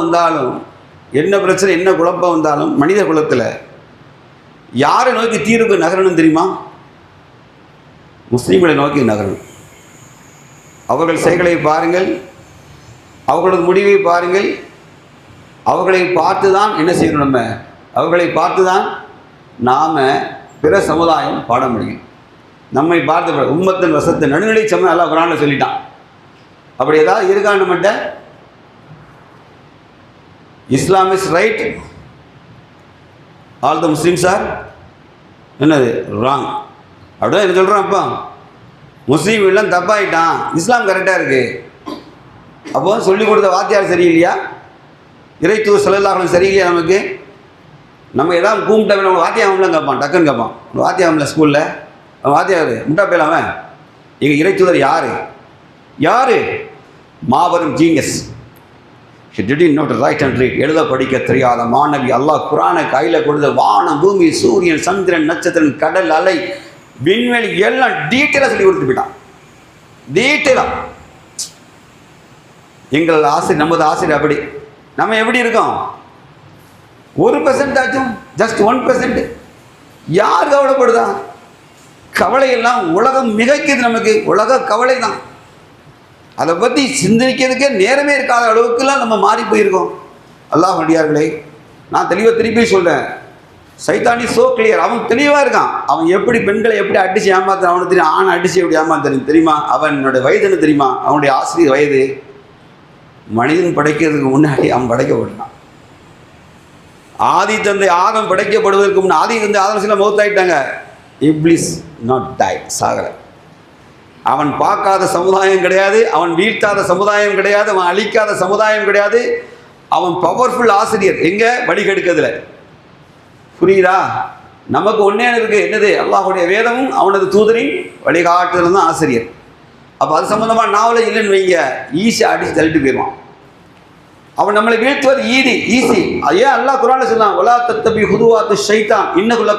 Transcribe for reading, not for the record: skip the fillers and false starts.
வந்தாலும் என்ன பிரச்சனை என்ன குழப்பம் வந்தாலும் மனித குலத்தில் யாரை நோக்கி தீர்வு நகரணும் தெரியுமா? முஸ்லீம்களை நோக்கி நகரணும். அவர்கள் செயல்களை பாருங்கள், அவர்களது முடிவை பாருங்கள். அவர்களை பார்த்து தான் என்ன செய்யணும்? நம்ம அவர்களை பார்த்து தான் நாம் பிற சமுதாயம் பாட முடியும். நம்மை பார்த்து உம்மத்தின் வசத்தை நடுநிலை சமயம் அல்லாஹ் குர்ஆனில் சொல்லிட்டான். அப்படி ஏதாவது இருக்கா நம்மகிட்ட? Islam is right, all the Muslims are என்னது ராங் அப்படிதான் என்ன சொல்கிறான்? அப்போ முஸ்லீம் எல்லாம் தப்பாயிட்டான், இஸ்லாம் கரெக்டாக இருக்குது. அப்போ சொல்லிக் கொடுத்த வாத்தியார் சரியில்லையா? இறைத்தூர் ஸல்லல்லாஹு சரியில்லையா? நம்ம ஏதாவது கூப்பிட்டா நம்ம வாத்தியாகம்லாம் கேட்பான், டக்குன்னு கேட்பான். வாத்தியாகம்ல ஸ்கூலில் வாத்தியார் முட்டா போயிடலாம. எங்கள் இறைத்தூதர் யார்? மாபெரும் genius, not write and read, எழுத படிக்க தெரியாத மாணவி. அல்லாஹ் குர்ஆனை கையில் கொடுத்த வானம், பூமி, சூரியன், சந்திரன், நட்சத்திரன், கடல், அலை, விண்வெளி எல்லாம் டீட்டெயிலாக சொல்லி கொடுத்து போயிட்டான். டீட்டெயிலாக எங்கள் ஆசிரியர், நமது ஆசிரியர் அப்படி. நம்ம எப்படி இருக்கோம்? 1% ஆச்சும், ஜஸ்ட் 1%. யார் கவலைப்படுதா? கவலையெல்லாம் உலகம் மிகைக்குது. நமக்கு உலக கவலை தான். அதை பற்றி சிந்திக்கிறதுக்கே நேரமே இருக்காத அளவுக்குலாம் நம்ம மாறி போயிருக்கோம். அல்லாஹ் அடியார்களே, நான் தெளிவாக திருப்பி சொல்கிறேன், சைத்தானி சோ கிளியர். அவன் தெளிவாக இருக்கான். அவன் எப்படி பெண்களை எப்படி அடித்து ஏமாத்துறான் அவனுக்கு தெரியும். ஆணை அடித்து எப்படி ஏமாத்துறேன் தெரியுமா? அவனோட வயது என்ன தெரியுமா? அவனுடைய ஆசிரியர் வயது மனிதன் படைக்கிறதுக்கு முன்னாடி அவன் படைக்கப்பட்டான். ஆதி தந்தை ஆதம் படைக்கப்படுவதற்கு முன்னாடி ஆதி தந்தை ஆதம் சில மௌத்தாயிட்டாங்க. இப்லிஸ் நாட் டை, சாகலை. அவன் பார்க்காத சமுதாயம் கிடையாது, அவன் வீழ்த்தாத சமுதாயம் கிடையாது, அவன் அழிக்காத சமுதாயம் கிடையாது. அவன் பவர்ஃபுல் ஆசிரியர். எங்கே? வழிகெடுக்கிறதுல. புரியுதா? நமக்கு ஒன்றே இருக்குது, என்னது? அல்லாஹுடைய வேதமும் அவனது தூதரின் வழிகாட்டுதல் தான் ஆசிரியர். அப்போ அது சம்மந்தமாக நாவலே இல்லைன்னு வைங்க, ஈஸியாக அடித்து தள்ளிட்டு போயிடுவான். அவன் நம்மளை வீழ்த்துவது ஈஸி. ஏன் அல்லாஹ் குர்ஆனில் சொன்னான், வலா தத்தபி ஹுதுவாத்து ஷைத்தான் இன்னகுலக்கும்